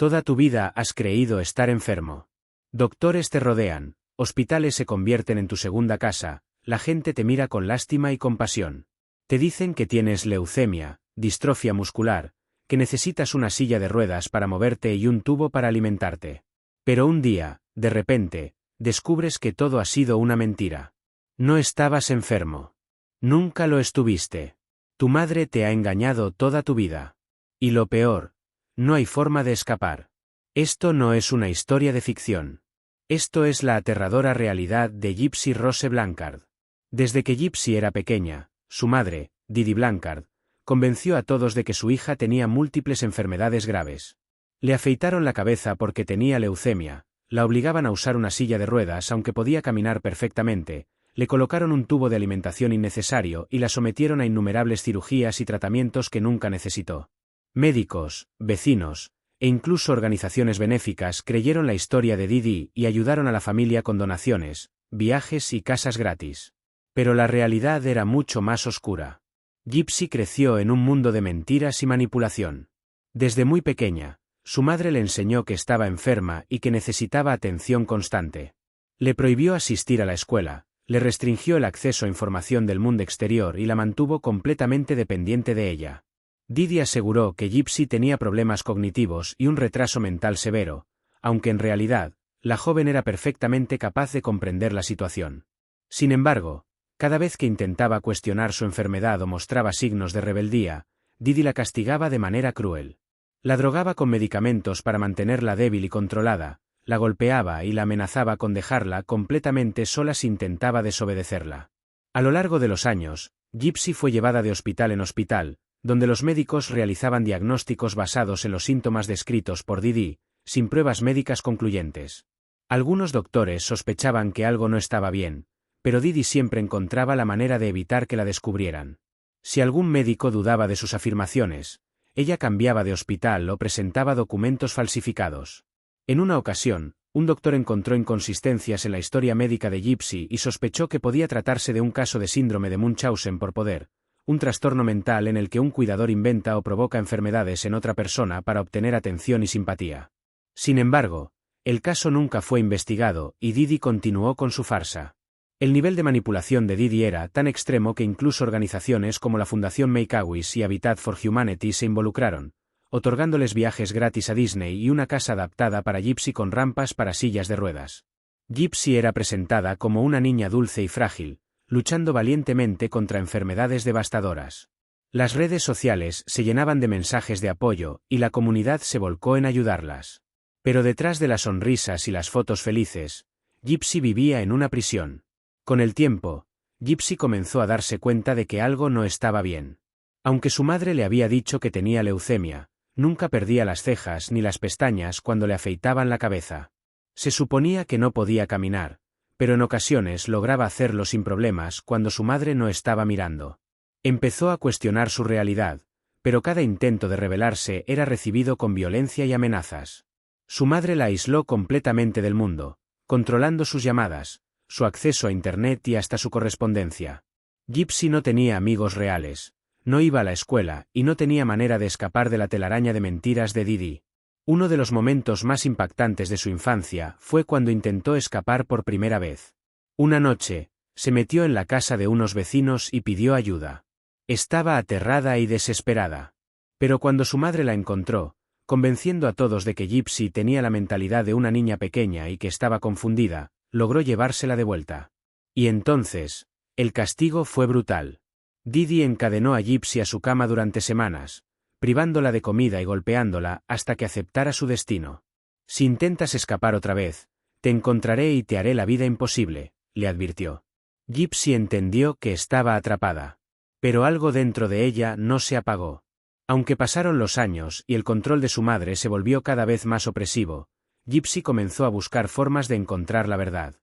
Toda tu vida has creído estar enfermo. Doctores te rodean, hospitales se convierten en tu segunda casa, la gente te mira con lástima y compasión. Te dicen que tienes leucemia, distrofia muscular, que necesitas una silla de ruedas para moverte y un tubo para alimentarte. Pero un día, de repente, descubres que todo ha sido una mentira. No estabas enfermo. Nunca lo estuviste. Tu madre te ha engañado toda tu vida. Y lo peor, no hay forma de escapar. Esto no es una historia de ficción. Esto es la aterradora realidad de Gypsy Rose Blanchard. Desde que Gypsy era pequeña, su madre, Didi Blanchard, convenció a todos de que su hija tenía múltiples enfermedades graves. Le afeitaron la cabeza porque tenía leucemia, la obligaban a usar una silla de ruedas aunque podía caminar perfectamente, le colocaron un tubo de alimentación innecesario y la sometieron a innumerables cirugías y tratamientos que nunca necesitó. Médicos, vecinos, e incluso organizaciones benéficas creyeron la historia de Didi y ayudaron a la familia con donaciones, viajes y casas gratis. Pero la realidad era mucho más oscura. Gypsy creció en un mundo de mentiras y manipulación. Desde muy pequeña, su madre le enseñó que estaba enferma y que necesitaba atención constante. Le prohibió asistir a la escuela, le restringió el acceso a información del mundo exterior y la mantuvo completamente dependiente de ella. Didi aseguró que Gypsy tenía problemas cognitivos y un retraso mental severo, aunque en realidad, la joven era perfectamente capaz de comprender la situación. Sin embargo, cada vez que intentaba cuestionar su enfermedad o mostraba signos de rebeldía, Didi la castigaba de manera cruel. La drogaba con medicamentos para mantenerla débil y controlada, la golpeaba y la amenazaba con dejarla completamente sola si intentaba desobedecerla. A lo largo de los años, Gypsy fue llevada de hospital en hospital, donde los médicos realizaban diagnósticos basados en los síntomas descritos por Didi, sin pruebas médicas concluyentes. Algunos doctores sospechaban que algo no estaba bien, pero Didi siempre encontraba la manera de evitar que la descubrieran. Si algún médico dudaba de sus afirmaciones, ella cambiaba de hospital o presentaba documentos falsificados. En una ocasión, un doctor encontró inconsistencias en la historia médica de Gypsy y sospechó que podía tratarse de un caso de síndrome de Munchausen por poder, un trastorno mental en el que un cuidador inventa o provoca enfermedades en otra persona para obtener atención y simpatía. Sin embargo, el caso nunca fue investigado y Didi continuó con su farsa. El nivel de manipulación de Didi era tan extremo que incluso organizaciones como la Fundación Make-A-Wish y Habitat for Humanity se involucraron, otorgándoles viajes gratis a Disney y una casa adaptada para Gypsy con rampas para sillas de ruedas. Gypsy era presentada como una niña dulce y frágil, luchando valientemente contra enfermedades devastadoras. Las redes sociales se llenaban de mensajes de apoyo y la comunidad se volcó en ayudarlas. Pero detrás de las sonrisas y las fotos felices, Gypsy vivía en una prisión. Con el tiempo, Gypsy comenzó a darse cuenta de que algo no estaba bien. Aunque su madre le había dicho que tenía leucemia, nunca perdía las cejas ni las pestañas cuando le afeitaban la cabeza. Se suponía que no podía caminar, pero en ocasiones lograba hacerlo sin problemas cuando su madre no estaba mirando. Empezó a cuestionar su realidad, pero cada intento de rebelarse era recibido con violencia y amenazas. Su madre la aisló completamente del mundo, controlando sus llamadas, su acceso a Internet y hasta su correspondencia. Gypsy no tenía amigos reales, no iba a la escuela y no tenía manera de escapar de la telaraña de mentiras de Didi. Uno de los momentos más impactantes de su infancia fue cuando intentó escapar por primera vez. Una noche, se metió en la casa de unos vecinos y pidió ayuda. Estaba aterrada y desesperada. Pero cuando su madre la encontró, convenciendo a todos de que Gypsy tenía la mentalidad de una niña pequeña y que estaba confundida, logró llevársela de vuelta. Y entonces, el castigo fue brutal. Didi encadenó a Gypsy a su cama durante semanas, privándola de comida y golpeándola hasta que aceptara su destino. Si intentas escapar otra vez, te encontraré y te haré la vida imposible, le advirtió. Gypsy entendió que estaba atrapada. Pero algo dentro de ella no se apagó. Aunque pasaron los años y el control de su madre se volvió cada vez más opresivo, Gypsy comenzó a buscar formas de encontrar la verdad.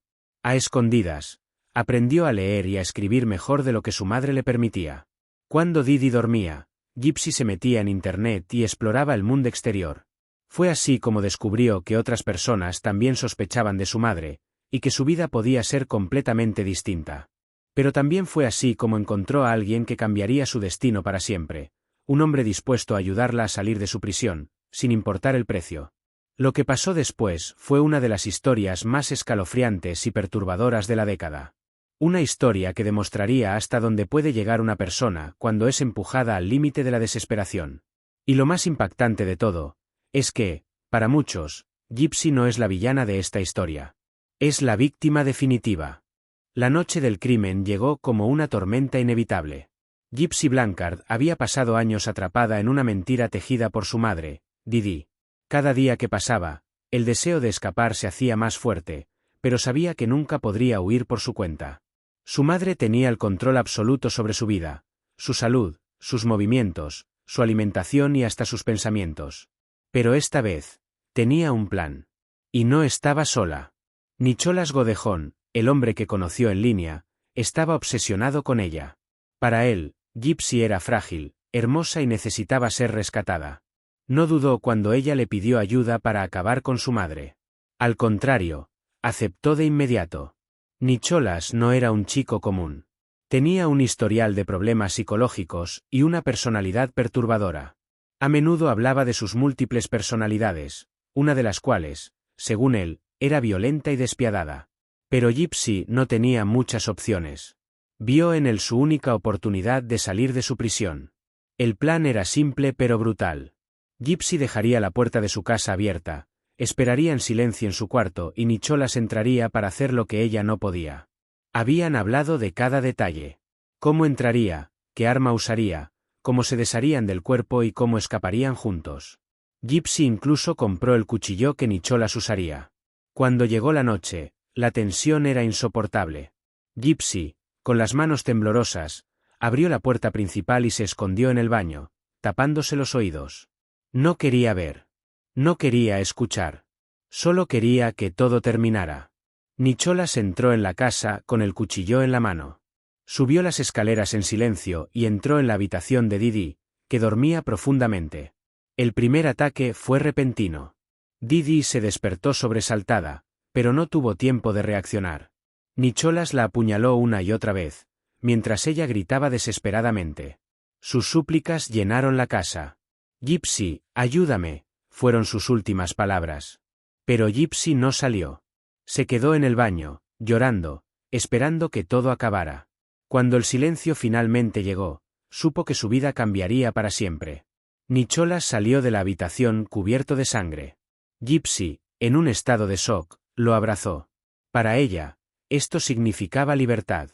A escondidas, aprendió a leer y a escribir mejor de lo que su madre le permitía. Cuando Didi dormía, Gypsy se metía en Internet y exploraba el mundo exterior. Fue así como descubrió que otras personas también sospechaban de su madre, y que su vida podía ser completamente distinta. Pero también fue así como encontró a alguien que cambiaría su destino para siempre, un hombre dispuesto a ayudarla a salir de su prisión, sin importar el precio. Lo que pasó después fue una de las historias más escalofriantes y perturbadoras de la década. Una historia que demostraría hasta dónde puede llegar una persona cuando es empujada al límite de la desesperación. Y lo más impactante de todo, es que, para muchos, Gypsy no es la villana de esta historia. Es la víctima definitiva. La noche del crimen llegó como una tormenta inevitable. Gypsy Blanchard había pasado años atrapada en una mentira tejida por su madre, Didi. Cada día que pasaba, el deseo de escapar se hacía más fuerte, pero sabía que nunca podría huir por su cuenta. Su madre tenía el control absoluto sobre su vida, su salud, sus movimientos, su alimentación y hasta sus pensamientos. Pero esta vez, tenía un plan. Y no estaba sola. Nicholas Godejón, el hombre que conoció en línea, estaba obsesionado con ella. Para él, Gypsy era frágil, hermosa y necesitaba ser rescatada. No dudó cuando ella le pidió ayuda para acabar con su madre. Al contrario, aceptó de inmediato. Nicholas no era un chico común. Tenía un historial de problemas psicológicos y una personalidad perturbadora. A menudo hablaba de sus múltiples personalidades, una de las cuales, según él, era violenta y despiadada. Pero Gypsy no tenía muchas opciones. Vio en él su única oportunidad de salir de su prisión. El plan era simple pero brutal. Gypsy dejaría la puerta de su casa abierta, esperaría en silencio en su cuarto y Nicholas entraría para hacer lo que ella no podía. Habían hablado de cada detalle. Cómo entraría, qué arma usaría, cómo se desharían del cuerpo y cómo escaparían juntos. Gypsy incluso compró el cuchillo que Nicholas usaría. Cuando llegó la noche, la tensión era insoportable. Gypsy, con las manos temblorosas, abrió la puerta principal y se escondió en el baño, tapándose los oídos. No quería ver. No quería escuchar. Solo quería que todo terminara. Nicholas entró en la casa con el cuchillo en la mano. Subió las escaleras en silencio y entró en la habitación de Didi, que dormía profundamente. El primer ataque fue repentino. Didi se despertó sobresaltada, pero no tuvo tiempo de reaccionar. Nicholas la apuñaló una y otra vez, mientras ella gritaba desesperadamente. Sus súplicas llenaron la casa. «Gypsy, ayúdame», fueron sus últimas palabras. Pero Gypsy no salió. Se quedó en el baño, llorando, esperando que todo acabara. Cuando el silencio finalmente llegó, supo que su vida cambiaría para siempre. Nicholas salió de la habitación cubierto de sangre. Gypsy, en un estado de shock, lo abrazó. Para ella, esto significaba libertad.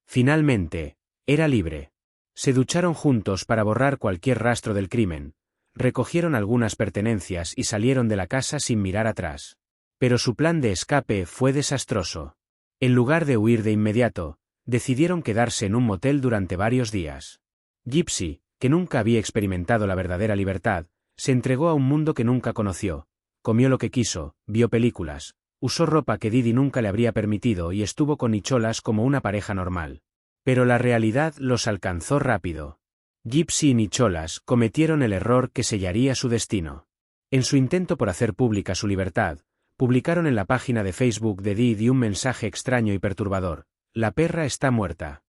Finalmente, era libre. Se ducharon juntos para borrar cualquier rastro del crimen. Recogieron algunas pertenencias y salieron de la casa sin mirar atrás. Pero su plan de escape fue desastroso. En lugar de huir de inmediato, decidieron quedarse en un motel durante varios días. Gypsy, que nunca había experimentado la verdadera libertad, se entregó a un mundo que nunca conoció, comió lo que quiso, vio películas, usó ropa que Didi nunca le habría permitido y estuvo con Nicholas como una pareja normal. Pero la realidad los alcanzó rápido. Gypsy y Nicholas cometieron el error que sellaría su destino. En su intento por hacer pública su libertad, publicaron en la página de Facebook de Didi un mensaje extraño y perturbador: «La perra está muerta».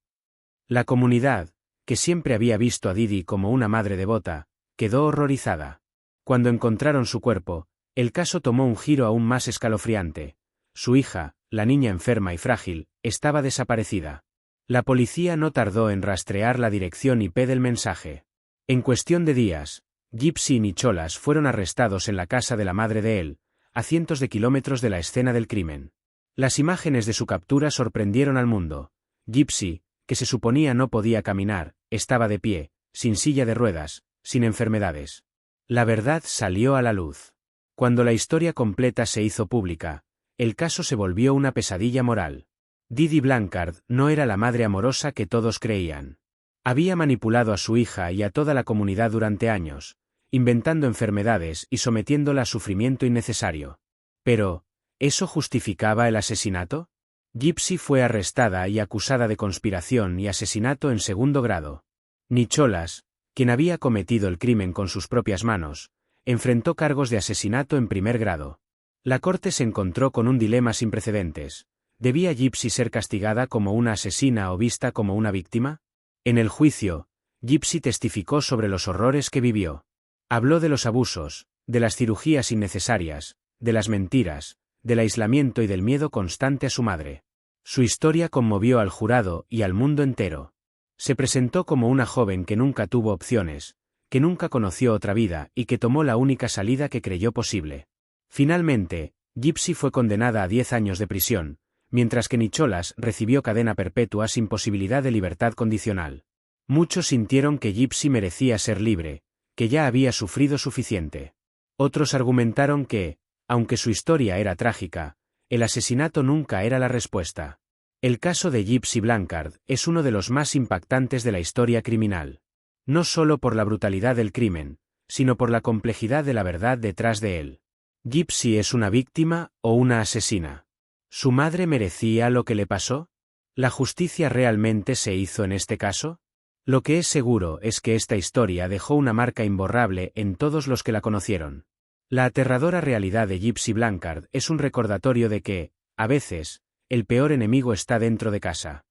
La comunidad, que siempre había visto a Didi como una madre devota, quedó horrorizada. Cuando encontraron su cuerpo, el caso tomó un giro aún más escalofriante. Su hija, la niña enferma y frágil, estaba desaparecida. La policía no tardó en rastrear la dirección IP del mensaje. En cuestión de días, Gypsy y Nicholas fueron arrestados en la casa de la madre de él, a cientos de kilómetros de la escena del crimen. Las imágenes de su captura sorprendieron al mundo. Gypsy, que se suponía no podía caminar, estaba de pie, sin silla de ruedas, sin enfermedades. La verdad salió a la luz. Cuando la historia completa se hizo pública, el caso se volvió una pesadilla moral. Didi Blanchard no era la madre amorosa que todos creían. Había manipulado a su hija y a toda la comunidad durante años, inventando enfermedades y sometiéndola a sufrimiento innecesario. Pero, ¿eso justificaba el asesinato? Gypsy fue arrestada y acusada de conspiración y asesinato en segundo grado. Nicholas, quien había cometido el crimen con sus propias manos, enfrentó cargos de asesinato en primer grado. La corte se encontró con un dilema sin precedentes. ¿Debía Gypsy ser castigada como una asesina o vista como una víctima? En el juicio, Gypsy testificó sobre los horrores que vivió. Habló de los abusos, de las cirugías innecesarias, de las mentiras, del aislamiento y del miedo constante a su madre. Su historia conmovió al jurado y al mundo entero. Se presentó como una joven que nunca tuvo opciones, que nunca conoció otra vida y que tomó la única salida que creyó posible. Finalmente, Gypsy fue condenada a 10 años de prisión, mientras que Nicholas recibió cadena perpetua sin posibilidad de libertad condicional. Muchos sintieron que Gypsy merecía ser libre, que ya había sufrido suficiente. Otros argumentaron que, aunque su historia era trágica, el asesinato nunca era la respuesta. El caso de Gypsy Blanchard es uno de los más impactantes de la historia criminal. No solo por la brutalidad del crimen, sino por la complejidad de la verdad detrás de él. ¿Gypsy es una víctima o una asesina? ¿Su madre merecía lo que le pasó? ¿La justicia realmente se hizo en este caso? Lo que es seguro es que esta historia dejó una marca imborrable en todos los que la conocieron. La aterradora realidad de Gypsy Blanchard es un recordatorio de que, a veces, el peor enemigo está dentro de casa.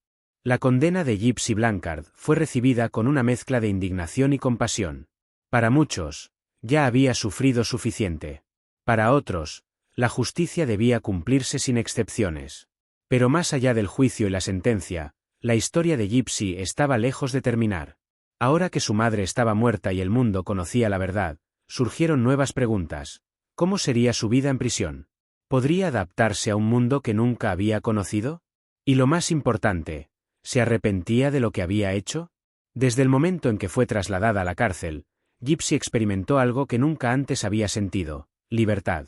La condena de Gypsy Blanchard fue recibida con una mezcla de indignación y compasión. Para muchos, ya había sufrido suficiente. Para otros, la justicia debía cumplirse sin excepciones. Pero más allá del juicio y la sentencia, la historia de Gypsy estaba lejos de terminar. Ahora que su madre estaba muerta y el mundo conocía la verdad, surgieron nuevas preguntas. ¿Cómo sería su vida en prisión? ¿Podría adaptarse a un mundo que nunca había conocido? Y lo más importante, ¿se arrepentía de lo que había hecho? Desde el momento en que fue trasladada a la cárcel, Gypsy experimentó algo que nunca antes había sentido: libertad.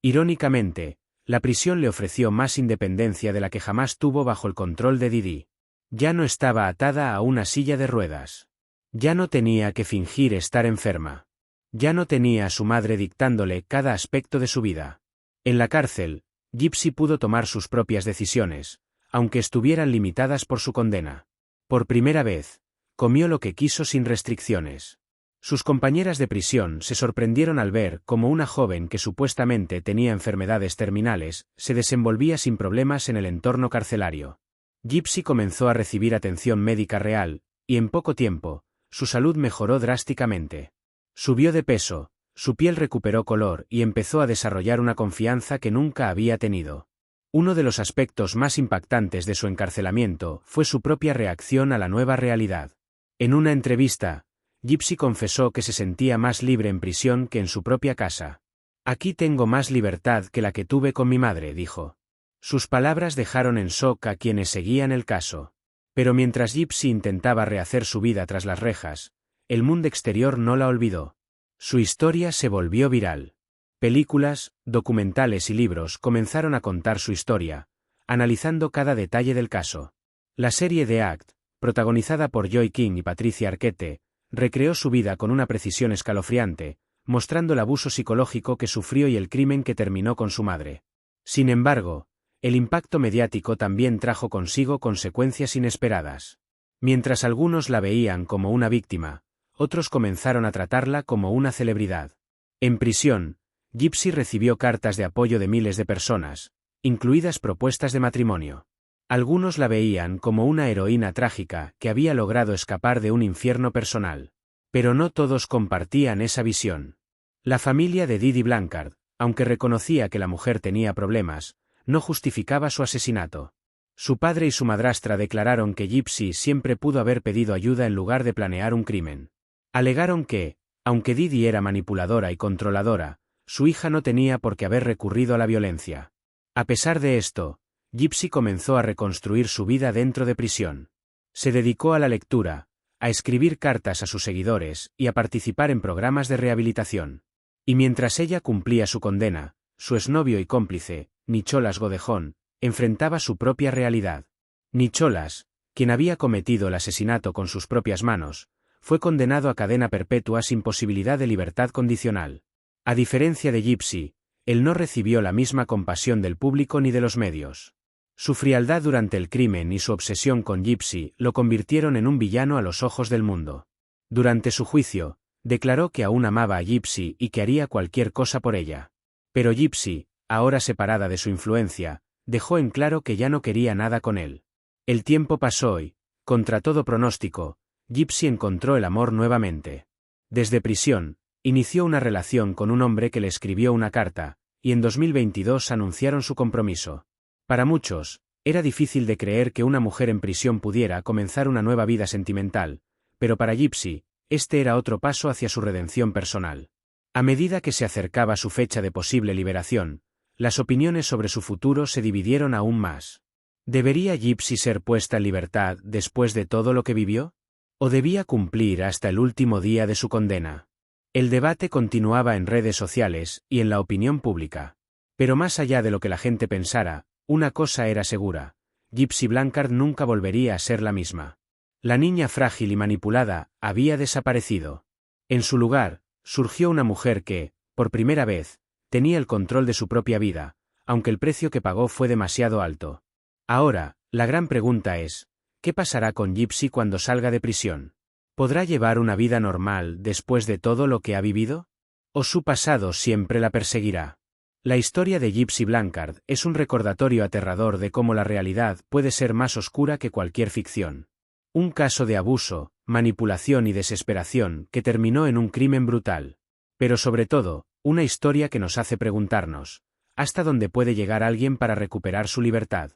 Irónicamente, la prisión le ofreció más independencia de la que jamás tuvo bajo el control de Didi. Ya no estaba atada a una silla de ruedas. Ya no tenía que fingir estar enferma. Ya no tenía a su madre dictándole cada aspecto de su vida. En la cárcel, Gypsy pudo tomar sus propias decisiones, aunque estuvieran limitadas por su condena. Por primera vez, comió lo que quiso sin restricciones. Sus compañeras de prisión se sorprendieron al ver cómo una joven que supuestamente tenía enfermedades terminales se desenvolvía sin problemas en el entorno carcelario. Gypsy comenzó a recibir atención médica real, y en poco tiempo, su salud mejoró drásticamente. Subió de peso, su piel recuperó color y empezó a desarrollar una confianza que nunca había tenido. Uno de los aspectos más impactantes de su encarcelamiento fue su propia reacción a la nueva realidad. En una entrevista, Gypsy confesó que se sentía más libre en prisión que en su propia casa. «Aquí tengo más libertad que la que tuve con mi madre», dijo. Sus palabras dejaron en shock a quienes seguían el caso. Pero mientras Gypsy intentaba rehacer su vida tras las rejas, el mundo exterior no la olvidó. Su historia se volvió viral. Películas, documentales y libros comenzaron a contar su historia, analizando cada detalle del caso. La serie The Act, protagonizada por Joey King y Patricia Arquette, recreó su vida con una precisión escalofriante, mostrando el abuso psicológico que sufrió y el crimen que terminó con su madre. Sin embargo, el impacto mediático también trajo consigo consecuencias inesperadas. Mientras algunos la veían como una víctima, otros comenzaron a tratarla como una celebridad. En prisión, Gypsy recibió cartas de apoyo de miles de personas, incluidas propuestas de matrimonio. Algunos la veían como una heroína trágica que había logrado escapar de un infierno personal. Pero no todos compartían esa visión. La familia de Didi Blanchard, aunque reconocía que la mujer tenía problemas, no justificaba su asesinato. Su padre y su madrastra declararon que Gypsy siempre pudo haber pedido ayuda en lugar de planear un crimen. Alegaron que, aunque Didi era manipuladora y controladora, su hija no tenía por qué haber recurrido a la violencia. A pesar de esto, Gypsy comenzó a reconstruir su vida dentro de prisión. Se dedicó a la lectura, a escribir cartas a sus seguidores y a participar en programas de rehabilitación. Y mientras ella cumplía su condena, su exnovio y cómplice, Nicholas Godejón, enfrentaba su propia realidad. Nicholas, quien había cometido el asesinato con sus propias manos, fue condenado a cadena perpetua sin posibilidad de libertad condicional. A diferencia de Gypsy, él no recibió la misma compasión del público ni de los medios. Su frialdad durante el crimen y su obsesión con Gypsy lo convirtieron en un villano a los ojos del mundo. Durante su juicio, declaró que aún amaba a Gypsy y que haría cualquier cosa por ella. Pero Gypsy, ahora separada de su influencia, dejó en claro que ya no quería nada con él. El tiempo pasó y, contra todo pronóstico, Gypsy encontró el amor nuevamente. Desde prisión, inició una relación con un hombre que le escribió una carta, y en 2022 anunciaron su compromiso. Para muchos, era difícil de creer que una mujer en prisión pudiera comenzar una nueva vida sentimental, pero para Gypsy, este era otro paso hacia su redención personal. A medida que se acercaba su fecha de posible liberación, las opiniones sobre su futuro se dividieron aún más. ¿Debería Gypsy ser puesta en libertad después de todo lo que vivió? ¿O debía cumplir hasta el último día de su condena? El debate continuaba en redes sociales y en la opinión pública. Pero más allá de lo que la gente pensara, una cosa era segura: Gypsy Blanchard nunca volvería a ser la misma. La niña frágil y manipulada había desaparecido. En su lugar, surgió una mujer que, por primera vez, tenía el control de su propia vida, aunque el precio que pagó fue demasiado alto. Ahora, la gran pregunta es, ¿qué pasará con Gypsy cuando salga de prisión? ¿Podrá llevar una vida normal después de todo lo que ha vivido? ¿O su pasado siempre la perseguirá? La historia de Gypsy Blanchard es un recordatorio aterrador de cómo la realidad puede ser más oscura que cualquier ficción. Un caso de abuso, manipulación y desesperación que terminó en un crimen brutal. Pero sobre todo, una historia que nos hace preguntarnos, ¿hasta dónde puede llegar alguien para recuperar su libertad?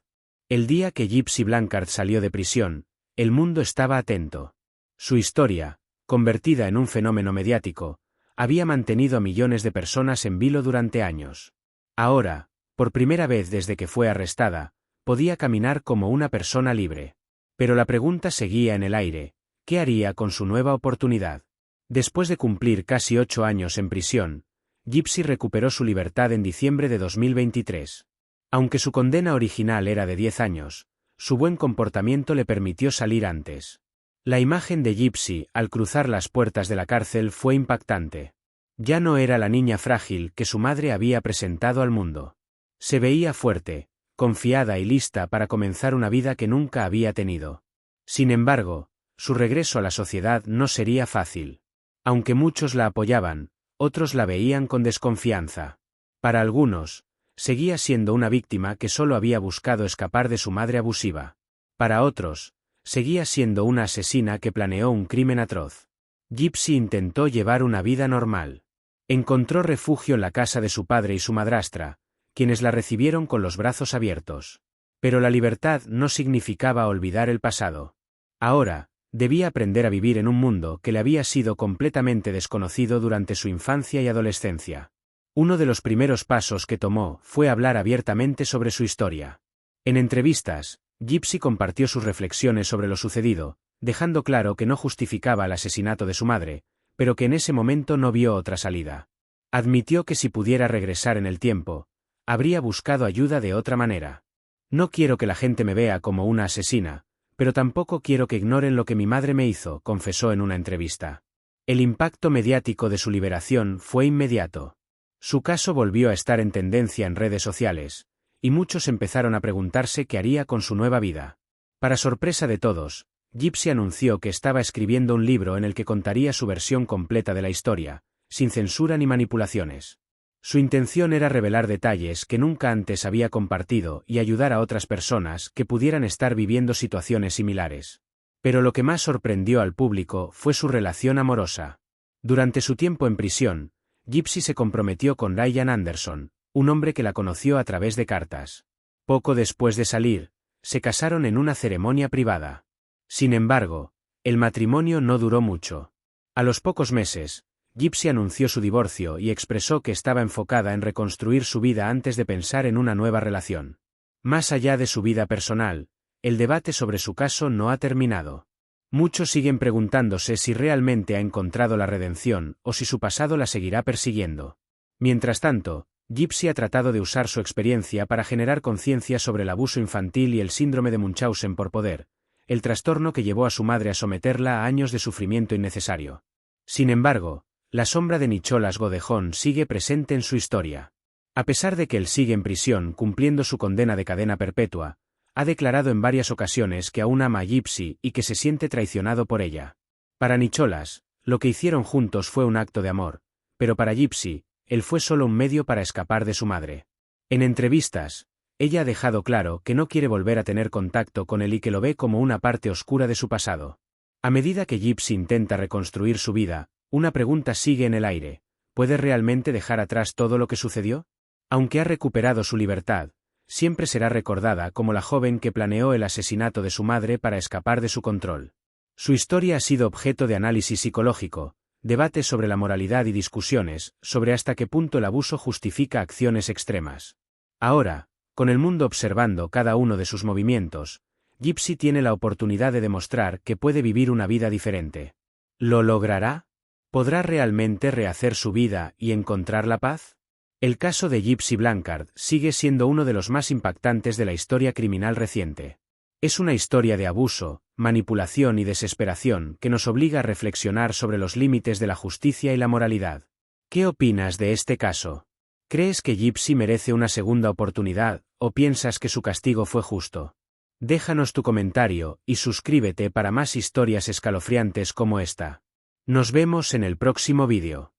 El día que Gypsy Blanchard salió de prisión, el mundo estaba atento. Su historia, convertida en un fenómeno mediático, había mantenido a millones de personas en vilo durante años. Ahora, por primera vez desde que fue arrestada, podía caminar como una persona libre. Pero la pregunta seguía en el aire: ¿qué haría con su nueva oportunidad? Después de cumplir casi 8 años en prisión, Gypsy recuperó su libertad en diciembre de 2023. Aunque su condena original era de 10 años, su buen comportamiento le permitió salir antes. La imagen de Gypsy al cruzar las puertas de la cárcel fue impactante. Ya no era la niña frágil que su madre había presentado al mundo. Se veía fuerte, confiada y lista para comenzar una vida que nunca había tenido. Sin embargo, su regreso a la sociedad no sería fácil. Aunque muchos la apoyaban, otros la veían con desconfianza. Para algunos, seguía siendo una víctima que solo había buscado escapar de su madre abusiva. Para otros, seguía siendo una asesina que planeó un crimen atroz. Gypsy intentó llevar una vida normal. Encontró refugio en la casa de su padre y su madrastra, quienes la recibieron con los brazos abiertos. Pero la libertad no significaba olvidar el pasado. Ahora, debía aprender a vivir en un mundo que le había sido completamente desconocido durante su infancia y adolescencia. Uno de los primeros pasos que tomó fue hablar abiertamente sobre su historia. En entrevistas, Gypsy compartió sus reflexiones sobre lo sucedido, dejando claro que no justificaba el asesinato de su madre, pero que en ese momento no vio otra salida. Admitió que si pudiera regresar en el tiempo, habría buscado ayuda de otra manera. No quiero que la gente me vea como una asesina, pero tampoco quiero que ignoren lo que mi madre me hizo, confesó en una entrevista. El impacto mediático de su liberación fue inmediato. Su caso volvió a estar en tendencia en redes sociales, y muchos empezaron a preguntarse qué haría con su nueva vida. Para sorpresa de todos, Gypsy anunció que estaba escribiendo un libro en el que contaría su versión completa de la historia, sin censura ni manipulaciones. Su intención era revelar detalles que nunca antes había compartido y ayudar a otras personas que pudieran estar viviendo situaciones similares. Pero lo que más sorprendió al público fue su relación amorosa. Durante su tiempo en prisión, Gypsy se comprometió con Ryan Anderson, un hombre que la conoció a través de cartas. Poco después de salir, se casaron en una ceremonia privada. Sin embargo, el matrimonio no duró mucho. A los pocos meses, Gypsy anunció su divorcio y expresó que estaba enfocada en reconstruir su vida antes de pensar en una nueva relación. Más allá de su vida personal, el debate sobre su caso no ha terminado. Muchos siguen preguntándose si realmente ha encontrado la redención o si su pasado la seguirá persiguiendo. Mientras tanto, Gypsy ha tratado de usar su experiencia para generar conciencia sobre el abuso infantil y el síndrome de Munchausen por poder, el trastorno que llevó a su madre a someterla a años de sufrimiento innecesario. Sin embargo, la sombra de Nicholas Godejón sigue presente en su historia. A pesar de que él sigue en prisión cumpliendo su condena de cadena perpetua, ha declarado en varias ocasiones que aún ama a Gypsy y que se siente traicionado por ella. Para Nicholas, lo que hicieron juntos fue un acto de amor, pero para Gypsy, él fue solo un medio para escapar de su madre. En entrevistas, ella ha dejado claro que no quiere volver a tener contacto con él y que lo ve como una parte oscura de su pasado. A medida que Gypsy intenta reconstruir su vida, una pregunta sigue en el aire: ¿puede realmente dejar atrás todo lo que sucedió? Aunque ha recuperado su libertad, siempre será recordada como la joven que planeó el asesinato de su madre para escapar de su control. Su historia ha sido objeto de análisis psicológico, debates sobre la moralidad y discusiones sobre hasta qué punto el abuso justifica acciones extremas. Ahora, con el mundo observando cada uno de sus movimientos, Gypsy tiene la oportunidad de demostrar que puede vivir una vida diferente. ¿Lo logrará? ¿Podrá realmente rehacer su vida y encontrar la paz? El caso de Gypsy Blanchard sigue siendo uno de los más impactantes de la historia criminal reciente. Es una historia de abuso, manipulación y desesperación que nos obliga a reflexionar sobre los límites de la justicia y la moralidad. ¿Qué opinas de este caso? ¿Crees que Gypsy merece una segunda oportunidad, o piensas que su castigo fue justo? Déjanos tu comentario y suscríbete para más historias escalofriantes como esta. Nos vemos en el próximo vídeo.